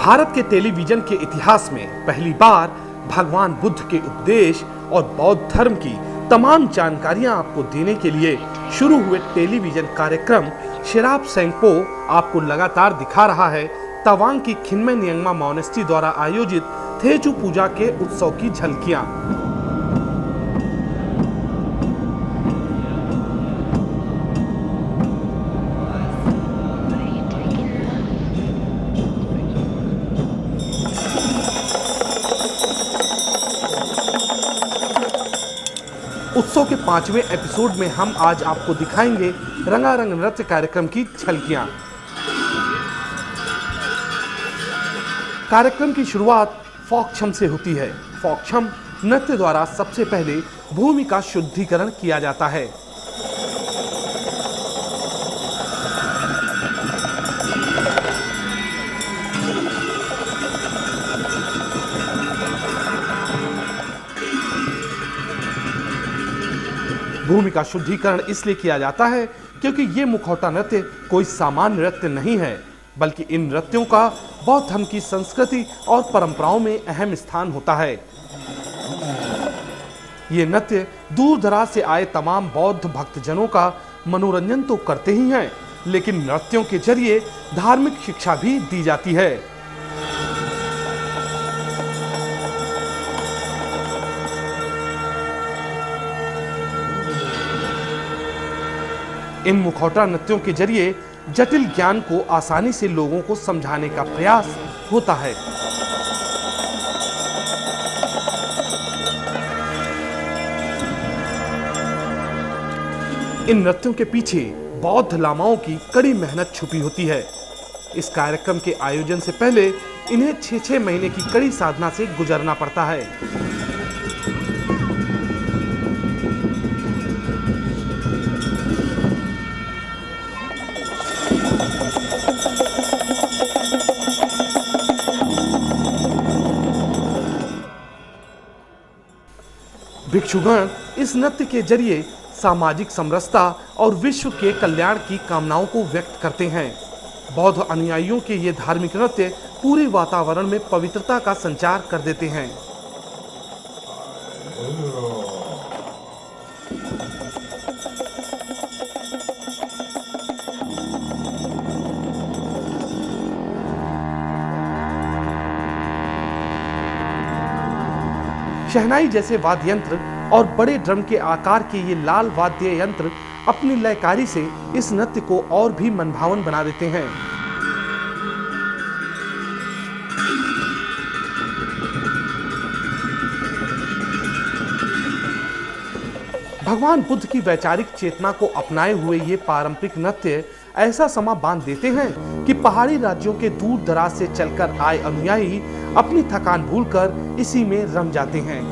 भारत के टेलीविजन के इतिहास में पहली बार भगवान बुद्ध के उपदेश और बौद्ध धर्म की तमाम जानकारियां आपको देने के लिए शुरू हुए टेलीविजन कार्यक्रम शेराब सेंगपो आपको लगातार दिखा रहा है तवांग की खिन्मे नियंगमा मॉनेस्ट्री द्वारा आयोजित थेचू पूजा के उत्सव की झलकियां। उत्सव के 5वें एपिसोड में हम आज आपको दिखाएंगे रंगारंग नृत्य कार्यक्रम की झलकियां। कार्यक्रम की शुरुआत फोकछम से होती है। फोकछम नृत्य द्वारा सबसे पहले भूमि का शुद्धिकरण किया जाता है। भूमि का शुद्धिकरण इसलिए किया जाता है क्योंकि ये मुखौटा नृत्य कोई सामान्य नृत्य नहीं है, बल्कि इन नृत्यों का बौद्ध धर्म की संस्कृति और परंपराओं में अहम स्थान होता है। ये नृत्य दूर दराज से आए तमाम बौद्ध भक्तजनों का मनोरंजन तो करते ही हैं, लेकिन नृत्यों के जरिए धार्मिक शिक्षा भी दी जाती है। इन मुखौटा नृत्यों के जरिए जटिल ज्ञान को आसानी से लोगों को समझाने का प्रयास होता है। इन नृत्यों के पीछे बौद्ध लामाओं की कड़ी मेहनत छुपी होती है। इस कार्यक्रम के आयोजन से पहले इन्हें 6-6 महीने की कड़ी साधना से गुजरना पड़ता है। भिक्षुगण इस नृत्य के जरिए सामाजिक समरसता और विश्व के कल्याण की कामनाओं को व्यक्त करते हैं। बौद्ध अनुयायियों के ये धार्मिक नृत्य पूरे वातावरण में पवित्रता का संचार कर देते हैं। शहनाई जैसे वाद्य यंत्र और बड़े ड्रम के आकार के ये लाल वाद्य यंत्र अपनी लयकारी से इस नृत्य को और भी मनभावन बना देते हैं। भगवान बुद्ध की वैचारिक चेतना को अपनाए हुए ये पारंपरिक नृत्य ऐसा समा बांध देते हैं कि पहाड़ी राज्यों के दूर दराज से चलकर आए अनुयायी अपनी थकान भूलकर इसी में रम जाते हैं।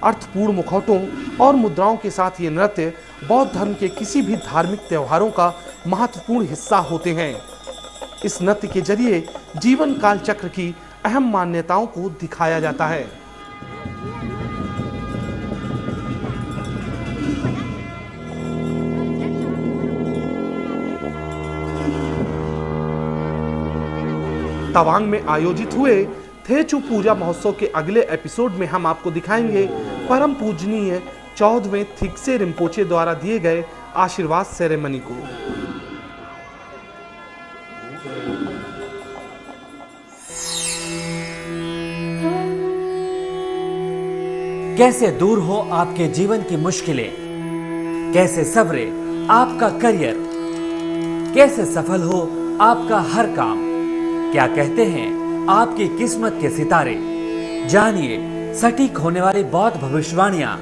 अर्थपूर्ण मुखौटों और मुद्राओं के साथ ये नृत्य बौद्ध धर्म के किसी भी धार्मिक त्योहारों का महत्वपूर्ण हिस्सा होते हैं। इस नृत्य के जरिए जीवन काल चक्र की अहम मान्यताओं को दिखाया जाता है। तवांग में आयोजित हुए थेचू पूजा महोत्सव के अगले एपिसोड में हम आपको दिखाएंगे परम पूजनीय 14वें थिगसे रिम्पोचे द्वारा दिए गए आशीर्वाद सेरेमनी को। कैसे दूर हो आपके जीवन की मुश्किलें, कैसे सवरे आपका करियर, कैसे सफल हो आपका हर काम। क्या कहते हैं आपकी किस्मत के सितारे। जानिए सटीक होने वाली बौद्ध भविष्यवाणियां।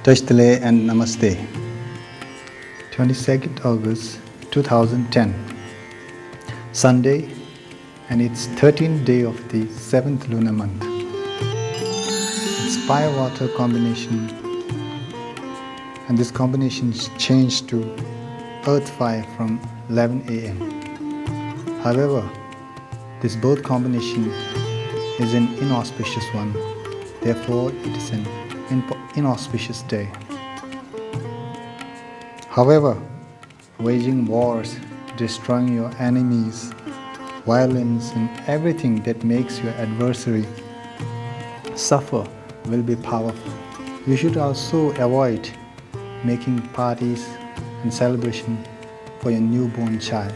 Tashtale and Namaste. 22nd August 2010, Sunday, and it's 13th day of the 7th lunar month. It's fire-water combination, and this combination is changed to earth-fire from 11 a.m. However, this both combination is an inauspicious one, therefore it is an inauspicious day. However, waging wars, destroying your enemies, violence and everything that makes your adversary suffer will be powerful. You should also avoid making parties and celebration for your newborn child.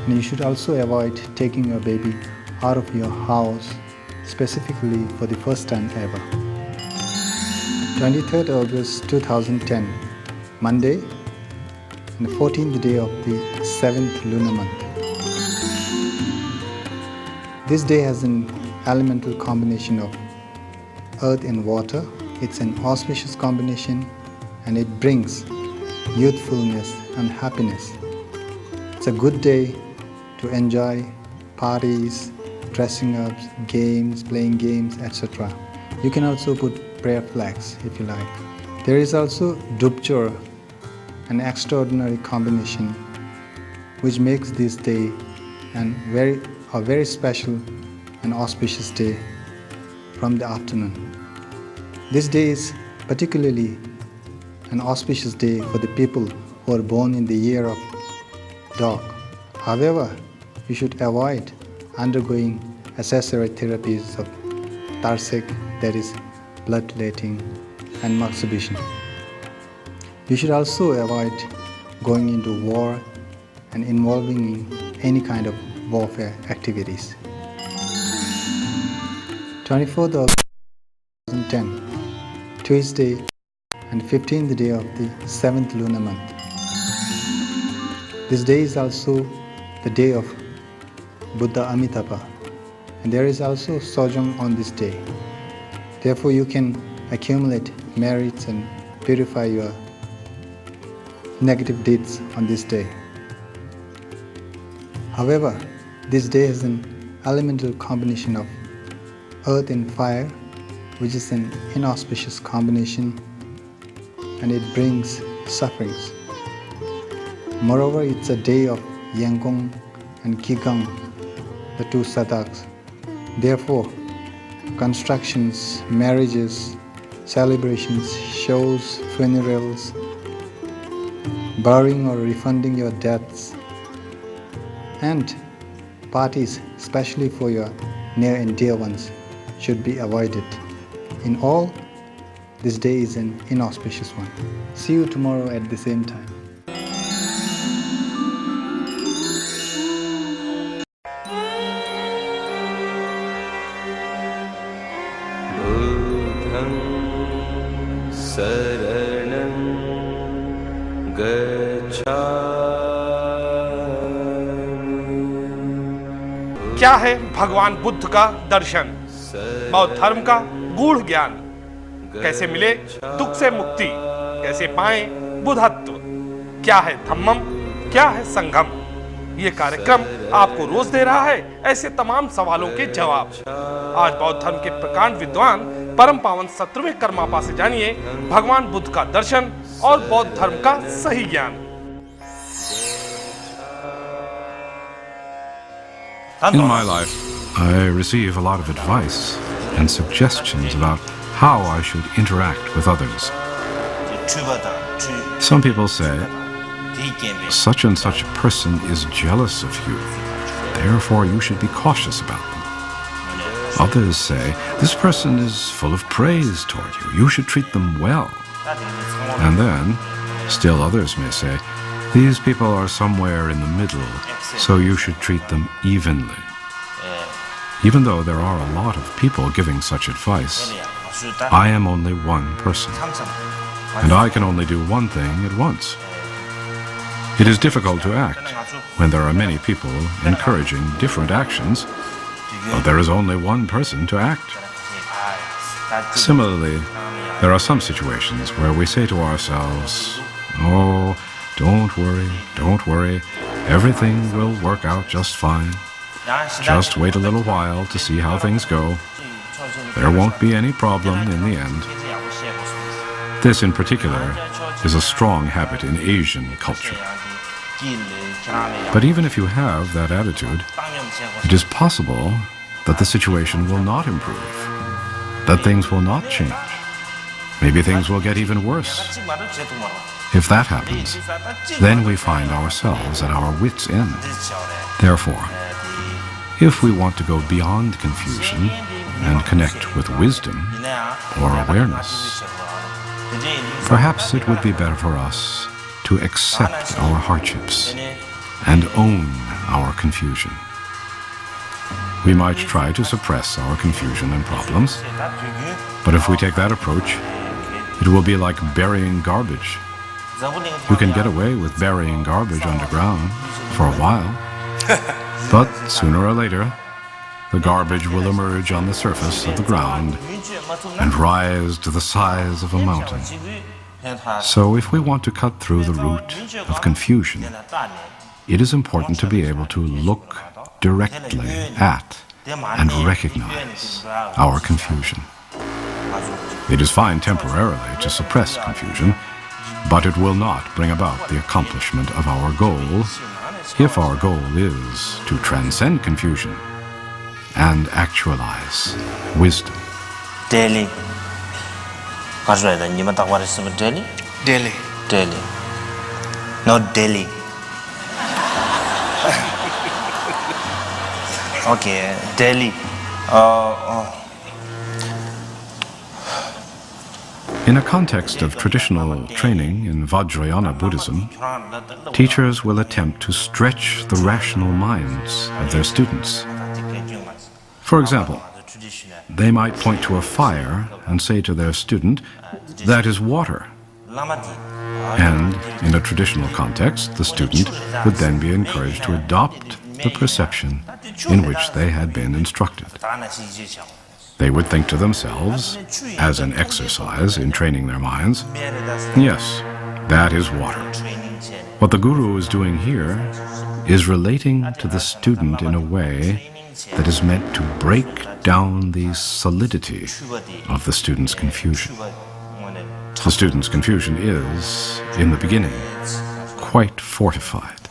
And you should also avoid taking your baby out of your house, specifically for the first time ever. 23rd August 2010, Monday, and the 14th day of the 7th lunar month. This day has an elemental combination of earth and water. It's an auspicious combination and it brings youthfulness and happiness. It's a good day to enjoy parties, dressing up, games, playing games, etc. You can also put prayer flags if you like. There is also Dupchor, an extraordinary combination which makes this day a very special and auspicious day from the afternoon. This day is particularly an auspicious day for the people who are born in the year of dog. However, you should avoid undergoing accessory therapies of Tarsik, that is bloodletting and masturbation. You should also avoid going into war and involving in any kind of warfare activities. 24th of 2010, Tuesday and 15th day of the 7th lunar month. This day is also the day of Buddha Amitabha, and there is also Sojong on this day. Therefore, you can accumulate merits and purify your negative deeds on this day. However, this day has an elemental combination of earth and fire, which is an inauspicious combination, and it brings sufferings. Moreover, it's a day of Yangong and Qigong, the two sadaks. Therefore, constructions, marriages, celebrations, shows, funerals, burying or refunding your debts, and parties, especially for your near and dear ones, should be avoided. In all, this day is an inauspicious one. See you tomorrow at the same time. बुद्धं शरणं गच्छामि। क्या है भगवान बुद्ध का दर्शन, बौद्ध धर्म का गूढ़ ज्ञान, कैसे मिले दुख से मुक्ति, कैसे पाएं बुद्धत्व, क्या है धम्मम, क्या है संगम। ये कार्यक्रम आपको रोज दे रहा है ऐसे तमाम सवालों के जवाब। आज बौद्ध धर्म के प्रकांड विद्वान परम पावन 17वें कर्मापा से जानिए भगवान बुद्ध का दर्शन और बौद्ध धर्म का सही ज्ञान। In my life, I receive a lot of advice and suggestions about how I should interact with others. Some people say, such and such a person is jealous of you, therefore you should be cautious about them. Others say, this person is full of praise toward you, you should treat them well. And then, still others may say, these people are somewhere in the middle, so you should treat them evenly. Even though there are a lot of people giving such advice, I am only one person, and I can only do one thing at once. It is difficult to act when there are many people encouraging different actions, but there is only one person to act. Similarly, there are some situations where we say to ourselves, oh, Don't worry. Everything will work out just fine. Just wait a little while to see how things go. There won't be any problem in the end. This in particular is a strong habit in Asian culture. But even if you have that attitude, it is possible that the situation will not improve, that things will not change. Maybe things will get even worse. If that happens, then we find ourselves at our wits' end. Therefore, if we want to go beyond confusion and connect with wisdom or awareness, perhaps it would be better for us to accept our hardships and own our confusion. We might try to suppress our confusion and problems, but if we take that approach, it will be like burying garbage. You can get away with burying garbage underground for a while, but sooner or later, the garbage will emerge on the surface of the ground and rise to the size of a mountain. So if we want to cut through the root of confusion, it is important to be able to look directly at and recognize our confusion. It is fine temporarily to suppress confusion, but it will not bring about the accomplishment of our goal if our goal is to transcend confusion and actualize wisdom. Daily. Daily? Daily. Daily. Not daily. Okay, daily. In a context of traditional training in Vajrayana Buddhism, teachers will attempt to stretch the rational minds of their students. For example, they might point to a fire and say to their student, "That is water." And in a traditional context, the student would then be encouraged to adopt the perception in which they had been instructed. They would think to themselves, as an exercise in training their minds, "Yes, that is water." What the Guru is doing here is relating to the student in a way that is meant to break down the solidity of the student's confusion. The student's confusion is, in the beginning, quite fortified.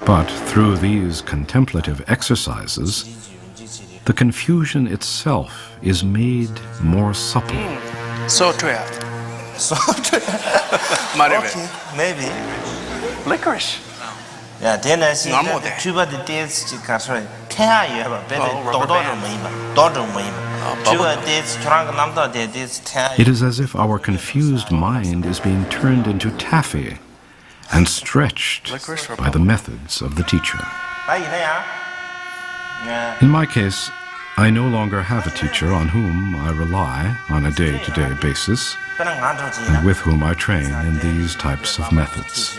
But through these contemplative exercises, the confusion itself is made more supple. So true. Okay, maybe. Licorice. Yeah, then I see Normal that day. tuba the dates 가서 태아유 봐. 배도 도도를 모이마. 도도 모이마. tuba dates 저랑 남자 dates 태아유. It is as if our confused mind is being turned into taffy and stretched by the methods of the teacher. In my case, I no longer have a teacher on whom I rely on a day-to-day basis and with whom I train in these types of methods.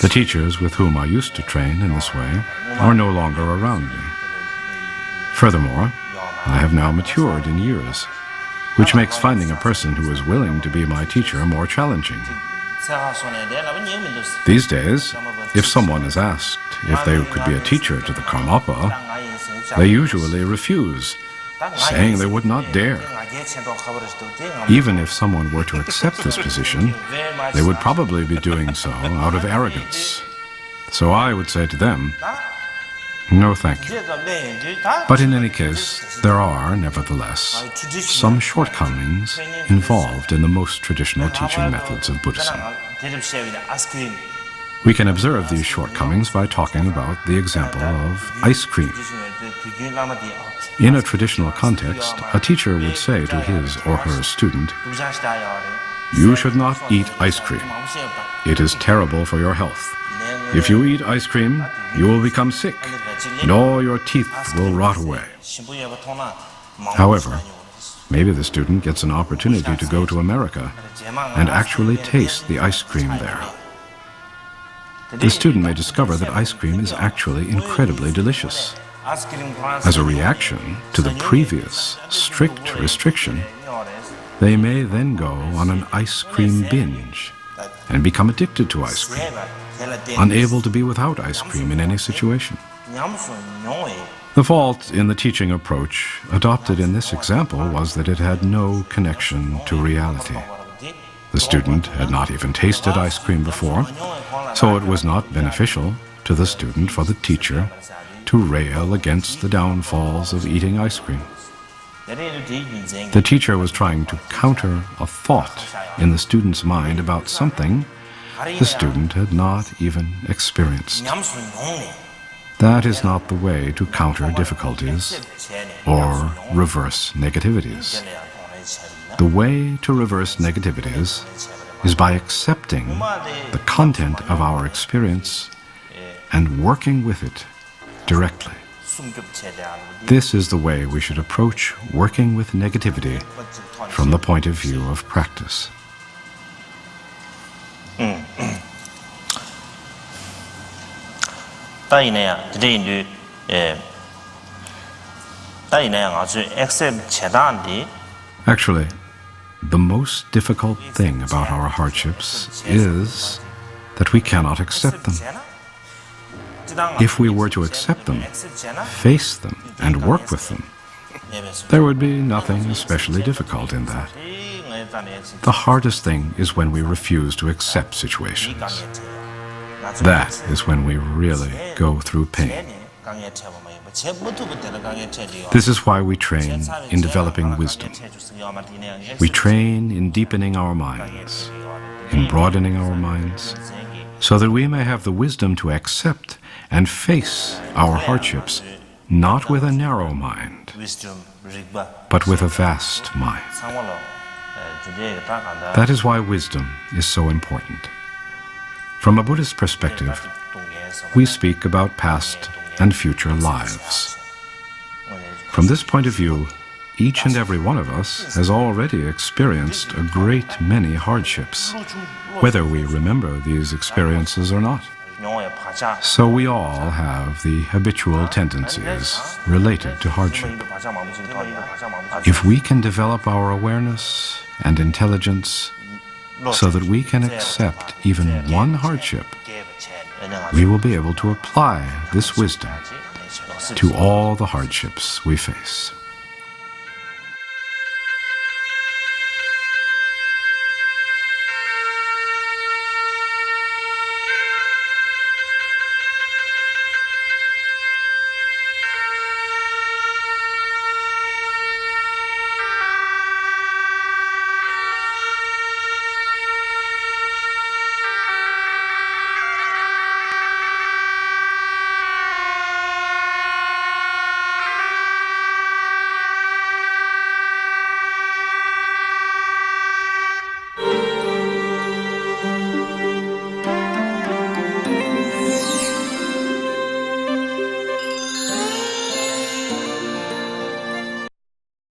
The teachers with whom I used to train in this way are no longer around me. Furthermore, I have now matured in years, which makes finding a person who is willing to be my teacher more challenging. These days, if someone is asked if they could be a teacher to the Karmapa, they usually refuse, saying they would not dare. Even if someone were to accept this position, they would probably be doing so out of arrogance. So I would say to them, "No, thank you." But in any case, there are, nevertheless, some shortcomings involved in the most traditional teaching methods of Buddhism. We can observe these shortcomings by talking about the example of ice cream. In a traditional context, a teacher would say to his or her student, "You should not eat ice cream. It is terrible for your health. If you eat ice cream, you will become sick, and all your teeth will rot away." However, maybe the student gets an opportunity to go to America and actually taste the ice cream there. The student may discover that ice cream is actually incredibly delicious. As a reaction to the previous strict restriction, they may then go on an ice cream binge and become addicted to ice cream, unable to be without ice cream in any situation. The fault in the teaching approach adopted in this example was that it had no connection to reality. The student had not even tasted ice cream before, so it was not beneficial to the student for the teacher to rail against the downfalls of eating ice cream. The teacher was trying to counter a thought in the student's mind about something the student had not even experienced. That is not the way to counter difficulties or reverse negativities. The way to reverse negativities is by accepting the content of our experience and working with it directly. This is the way we should approach working with negativity from the point of view of practice. Actually, the most difficult thing about our hardships is that we cannot accept them. If we were to accept them, face them, and work with them, there would be nothing especially difficult in that. The hardest thing is when we refuse to accept situations. That is when we really go through pain. This is why we train in developing wisdom. We train in deepening our minds, in broadening our minds, so that we may have the wisdom to accept and face our hardships, not with a narrow mind, but with a vast mind. That is why wisdom is so important. From a Buddhist perspective, we speak about past and future lives. From this point of view, each and every one of us has already experienced a great many hardships, whether we remember these experiences or not. So we all have the habitual tendencies related to hardship. If we can develop our awareness and intelligence so that we can accept even one hardship, we will be able to apply this wisdom to all the hardships we face.